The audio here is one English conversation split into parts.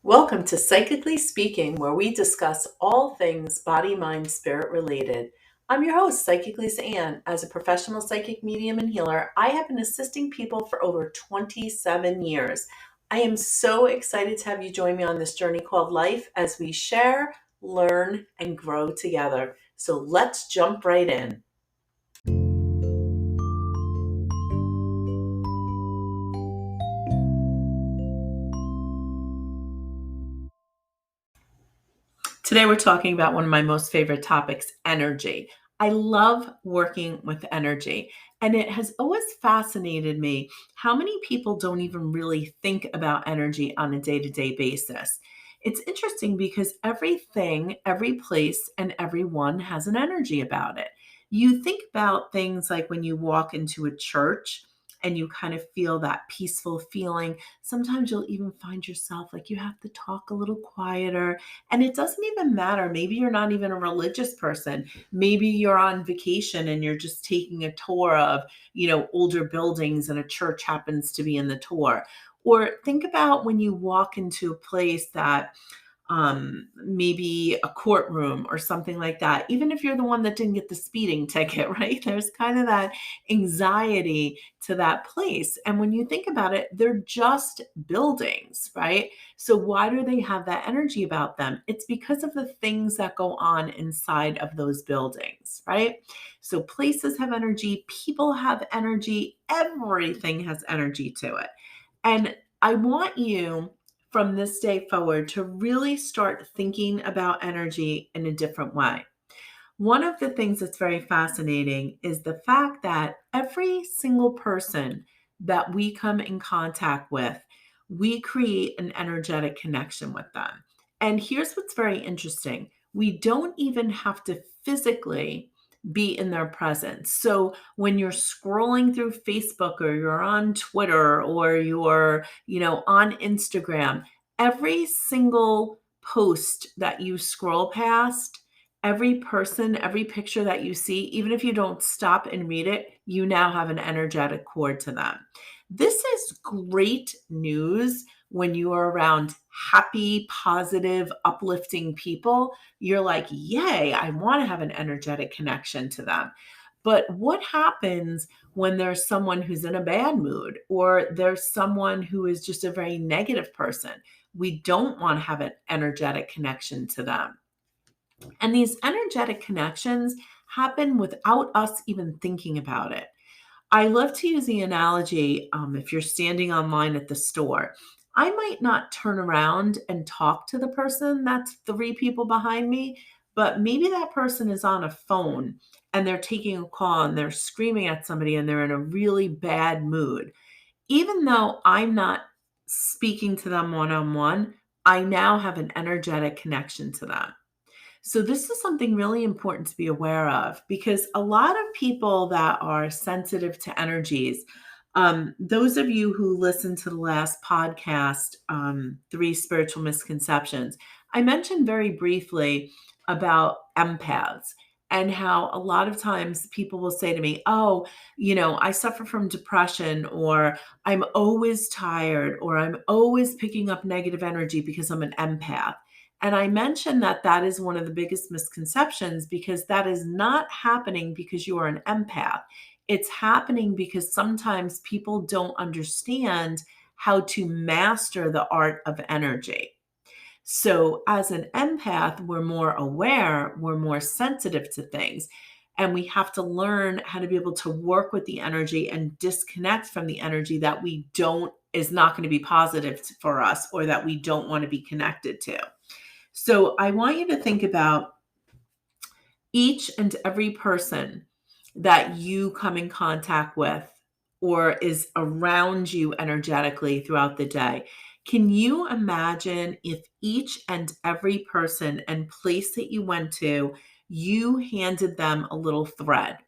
Welcome to Psychically Speaking, where we discuss all things body, mind, spirit related. I'm your host, Psychically Ann. As a professional psychic medium and healer, I have been assisting people for over 27 years. I am so excited to have you join me on this journey called life as we share, learn, and grow together. So let's jump right in. Today, we're talking about one of my most favorite topics, energy. I love working with energy, and it has always fascinated me how many people don't even really think about energy on a day to day basis. It's interesting because everything, every place, and everyone has an energy about it. You think about things like when you walk into a church and you kind of feel that peaceful feeling. Sometimes you'll even find yourself like you have to talk a little quieter, and it doesn't even matter. Maybe you're not even a religious person. Maybe you're on vacation and you're just taking a tour of, older buildings and a church happens to be in the tour. Or think about when you walk into a place that maybe a courtroom or something like that, even if you're the one that didn't get the speeding ticket, right? There's kind of that anxiety to that place. And when you think about it, they're just buildings, right? So why do they have that energy about them? It's because of the things that go on inside of those buildings, right? So places have energy, people have energy, everything has energy to it. And I want you from this day forward to really start thinking about energy in a different way. One of the things that's very fascinating is the fact that every single person that we come in contact with, we create an energetic connection with them. And here's what's very interesting: we don't even have to physically be in their presence. So when you're scrolling through Facebook or you're on Twitter or you're, on Instagram, every single post that you scroll past, every person, every picture that you see, even if you don't stop and read it, you now have an energetic cord to them. This is great news when you are around happy, positive, uplifting people. You're like, yay, I want to have an energetic connection to them. But what happens when there's someone who's in a bad mood or there's someone who is just a very negative person? We don't want to have an energetic connection to them. And these energetic connections happen without us even thinking about it. I love to use the analogy, if you're standing online at the store, I might not turn around and talk to the person that's three people behind me, but maybe that person is on a phone and they're taking a call and they're screaming at somebody and they're in a really bad mood. Even though I'm not speaking to them one on one, I now have an energetic connection to them. So, this is something really important to be aware of because a lot of people that are sensitive to energies, those of you who listened to the last podcast, Three Spiritual Misconceptions, I mentioned very briefly about empaths and how a lot of times people will say to me, oh, I suffer from depression, or I'm always tired, or I'm always picking up negative energy because I'm an empath. And I mentioned that that is one of the biggest misconceptions because that is not happening because you are an empath. It's happening because sometimes people don't understand how to master the art of energy. So, as an empath, we're more aware, we're more sensitive to things, and we have to learn how to be able to work with the energy and disconnect from the energy that we don't is not going to be positive for us or that we don't want to be connected to. So I want you to think about each and every person that you come in contact with or is around you energetically throughout the day. Can you imagine if each and every person and place that you went to, you handed them a little thread,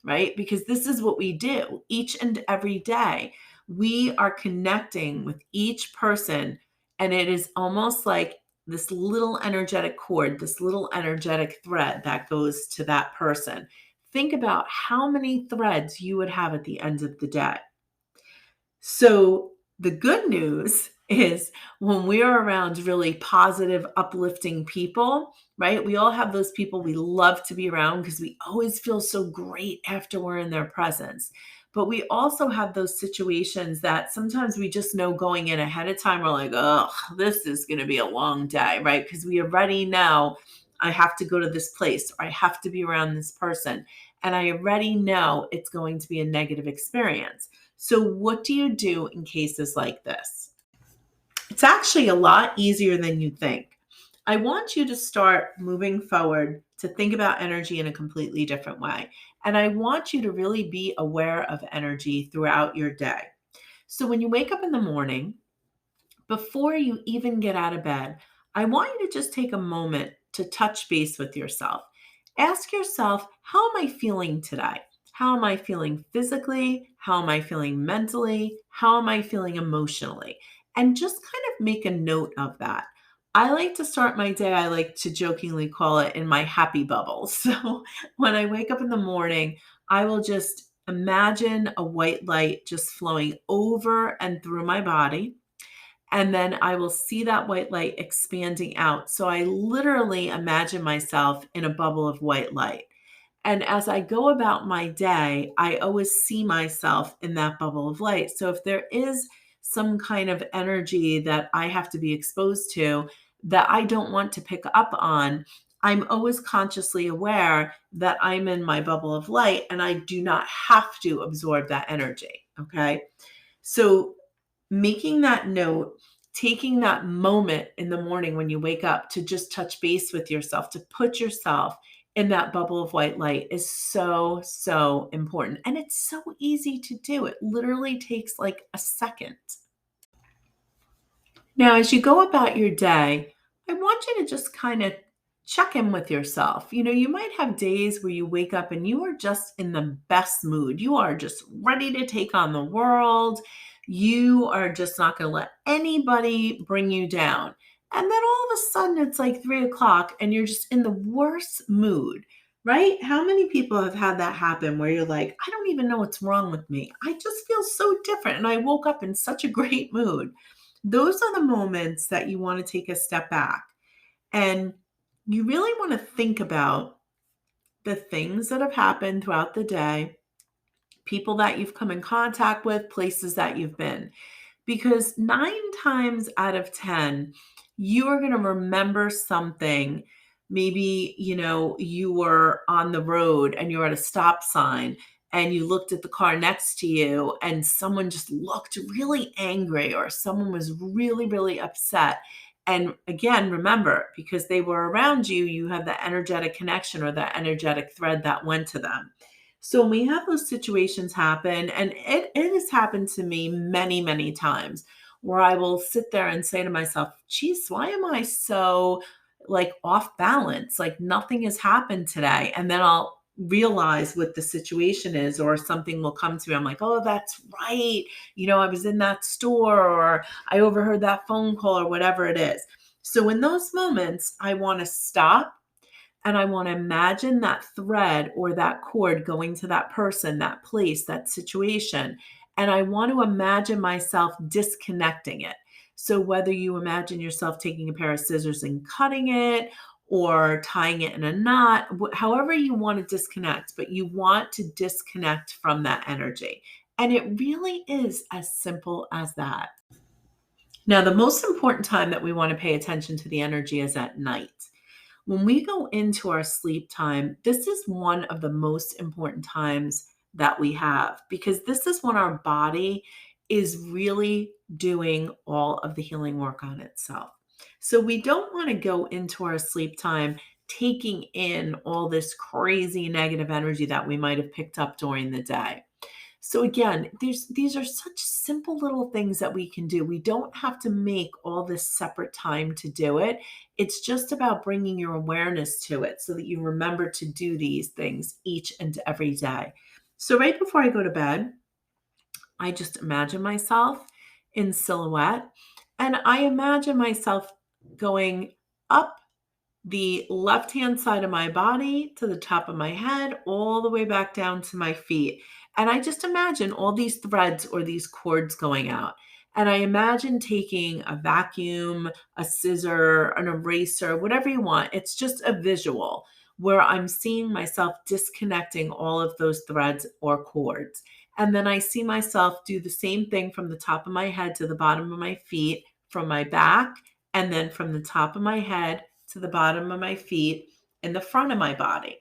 right? Because this is what we do each and every day. We are connecting with each person, and it is almost like this little energetic cord, this little energetic thread that goes to that person. Think about how many threads you would have at the end of the day. So, the good news is when we are around really positive, uplifting people, right? We all have those people we love to be around because we always feel so great after we're in their presence. But we also have those situations that sometimes we just know going in ahead of time, we're like, oh, this is going to be a long day, right? Because we already know I have to go to this place or I have to be around this person. And I already know it's going to be a negative experience. So, what do you do in cases like this? It's actually a lot easier than you think. I want you to start moving forward to think about energy in a completely different way. And I want you to really be aware of energy throughout your day. So when you wake up in the morning, before you even get out of bed, I want you to just take a moment to touch base with yourself. Ask yourself, how am I feeling today? How am I feeling physically? How am I feeling mentally? How am I feeling emotionally? And just kind of make a note of that. I like to start my day, I like to jokingly call it in my happy bubble. So when I wake up in the morning, I will just imagine a white light just flowing over and through my body, and then I will see that white light expanding out. So I literally imagine myself in a bubble of white light. And as I go about my day, I always see myself in that bubble of light. So if there is some kind of energy that I have to be exposed to that I don't want to pick up on, I'm always consciously aware that I'm in my bubble of light and I do not have to absorb that energy. Okay. So making that note, taking that moment in the morning when you wake up to just touch base with yourself, to put yourself in that bubble of white light is so, so important. And it's so easy to do. It literally takes like a second. Now, as you go about your day, I want you to just kind of check in with yourself. You might have days where you wake up and you are just in the best mood. You are just ready to take on the world. You are just not going to let anybody bring you down. And then all of a sudden, it's like 3 o'clock and you're just in the worst mood, right? How many people have had that happen where you're like, I don't even know what's wrong with me. I just feel so different. And I woke up in such a great mood. Those are the moments that you want to take a step back and you really want to think about the things that have happened throughout the day, people that you've come in contact with, places that you've been. Because 9 times out of 10, you are going to remember something. Maybe, you were on the road and you're at a stop sign and you looked at the car next to you and someone just looked really angry or someone was really, really upset. And again, remember, because they were around you, you have the energetic connection or the energetic thread that went to them. So when we have those situations happen, and it has happened to me many, many times, where I will sit there and say to myself, geez, why am I so like off balance? Like nothing has happened today. And then I'll realize what the situation is, or something will come to me. I'm like, oh, that's right. I was in that store, or I overheard that phone call, or whatever it is. So in those moments, I want to stop and I want to imagine that thread or that cord going to that person, that place, that situation. And I want to imagine myself disconnecting it. So, whether you imagine yourself taking a pair of scissors and cutting it or tying it in a knot, however you want to disconnect, but you want to disconnect from that energy. And it really is as simple as that. Now, the most important time that we want to pay attention to the energy is at night. When we go into our sleep time, this is one of the most important times that we have because this is when our body is really doing all of the healing work on itself. So we don't want to go into our sleep time taking in all this crazy negative energy that we might have picked up during the day. So again, these are such simple little things that we can do. We don't have to make all this separate time to do it. It's just about bringing your awareness to it so that you remember to do these things each and every day. So right before I go to bed, I just imagine myself in silhouette and I imagine myself going up the left-hand side of my body to the top of my head, all the way back down to my feet. And I just imagine all these threads or these cords going out. And I imagine taking a vacuum, a scissor, an eraser, whatever you want. It's just a visual where I'm seeing myself disconnecting all of those threads or cords. And then I see myself do the same thing from the top of my head to the bottom of my feet, from my back, and then from the top of my head to the bottom of my feet in the front of my body.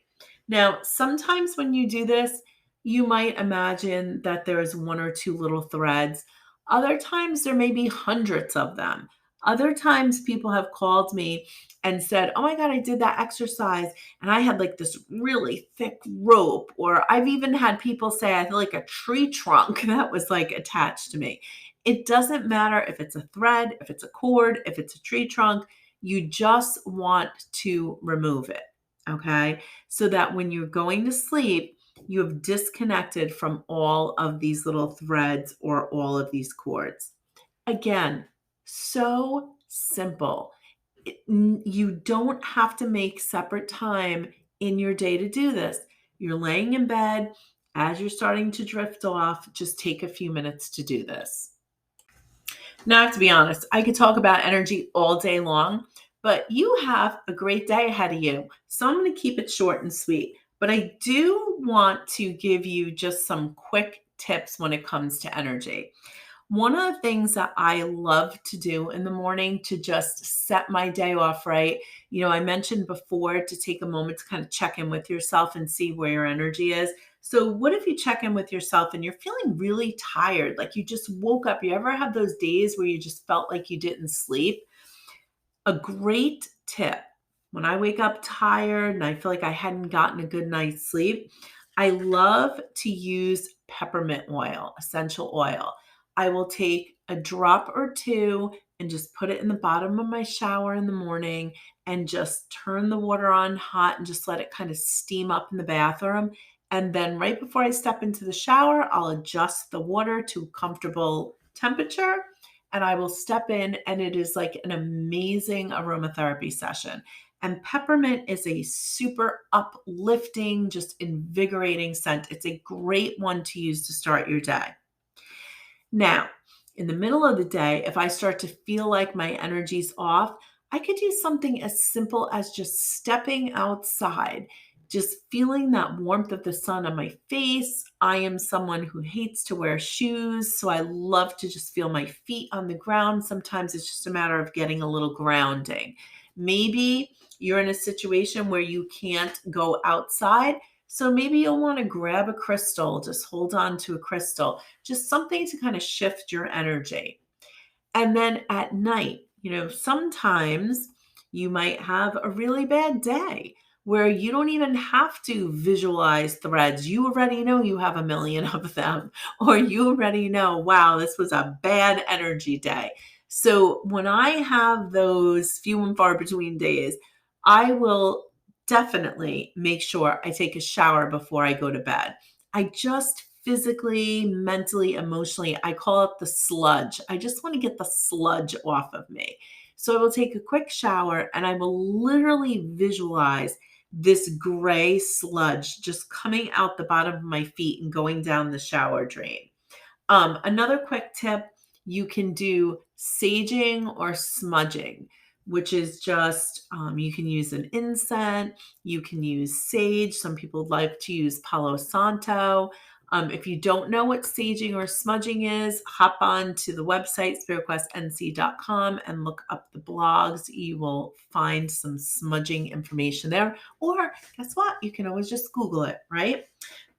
Now, sometimes when you do this, you might imagine that there's one or two little threads. Other times there may be hundreds of them. Other times people have called me and said, "Oh my God, I did that exercise and I had like this really thick rope." Or I've even had people say I had like a tree trunk that was like attached to me. It doesn't matter if it's a thread, if it's a cord, if it's a tree trunk, you just want to remove it. Okay. So that when you're going to sleep, you have disconnected from all of these little threads or all of these cords. Again, so simple. You don't have to make separate time in your day to do this. You're laying in bed. As you're starting to drift off, just take a few minutes to do this. Now, I have to be honest, I could talk about energy all day long, but you have a great day ahead of you. So I'm going to keep it short and sweet. But I do want to give you just some quick tips when it comes to energy. One of the things that I love to do in the morning to just set my day off right, I mentioned before to take a moment to kind of check in with yourself and see where your energy is. So, what if you check in with yourself and you're feeling really tired, like you just woke up? You ever have those days where you just felt like you didn't sleep? A great tip when I wake up tired and I feel like I hadn't gotten a good night's sleep, I love to use peppermint oil, essential oil. I will take a drop or two and just put it in the bottom of my shower in the morning and just turn the water on hot and just let it kind of steam up in the bathroom. And then right before I step into the shower, I'll adjust the water to a comfortable temperature and I will step in, and it is like an amazing aromatherapy session. And peppermint is a super uplifting, just invigorating scent. It's a great one to use to start your day. Now, in the middle of the day, if I start to feel like my energy's off, I could do something as simple as just stepping outside, just feeling that warmth of the sun on my face. I am someone who hates to wear shoes, so I love to just feel my feet on the ground. Sometimes it's just a matter of getting a little grounding. Maybe you're in a situation where you can't go outside. So maybe you'll want to grab a crystal, just hold on to a crystal, just something to kind of shift your energy. And then at night, sometimes you might have a really bad day where you don't even have to visualize threads. You already know you have a million of them, or you already know, wow, this was a bad energy day. So when I have those few and far between days, I will definitely make sure I take a shower before I go to bed. I just physically, mentally, emotionally, I call it the sludge. I just want to get the sludge off of me. So I will take a quick shower and I will literally visualize this gray sludge just coming out the bottom of my feet and going down the shower drain. Another quick tip, you can do saging or smudging, which is just you can use an incense, you can use sage. Some people like to use Palo Santo. If you don't know what saging or smudging is, hop on to the website spiritquestnc.com and look up the blogs. You will find some smudging information there. Or guess what? You can always just Google it, right?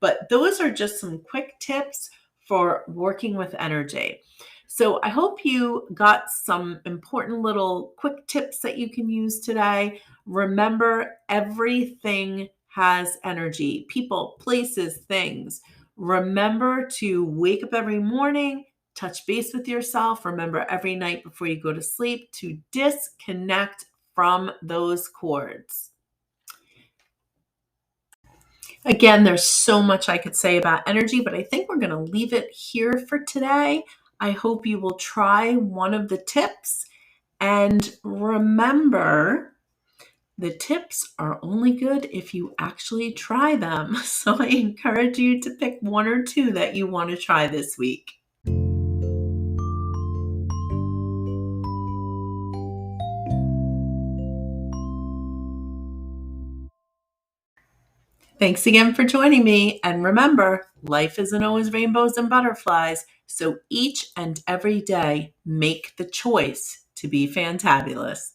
But those are just some quick tips for working with energy. So I hope you got some important little quick tips that you can use today. Remember, everything has energy, people, places, things. Remember to wake up every morning, touch base with yourself. Remember every night before you go to sleep to disconnect from those cords. Again, there's so much I could say about energy, but I think we're going to leave it here for today. I hope you will try one of the tips. And remember, the tips are only good if you actually try them. So I encourage you to pick one or two that you want to try this week. Thanks again for joining me. And remember, life isn't always rainbows and butterflies. So each and every day, make the choice to be fantabulous.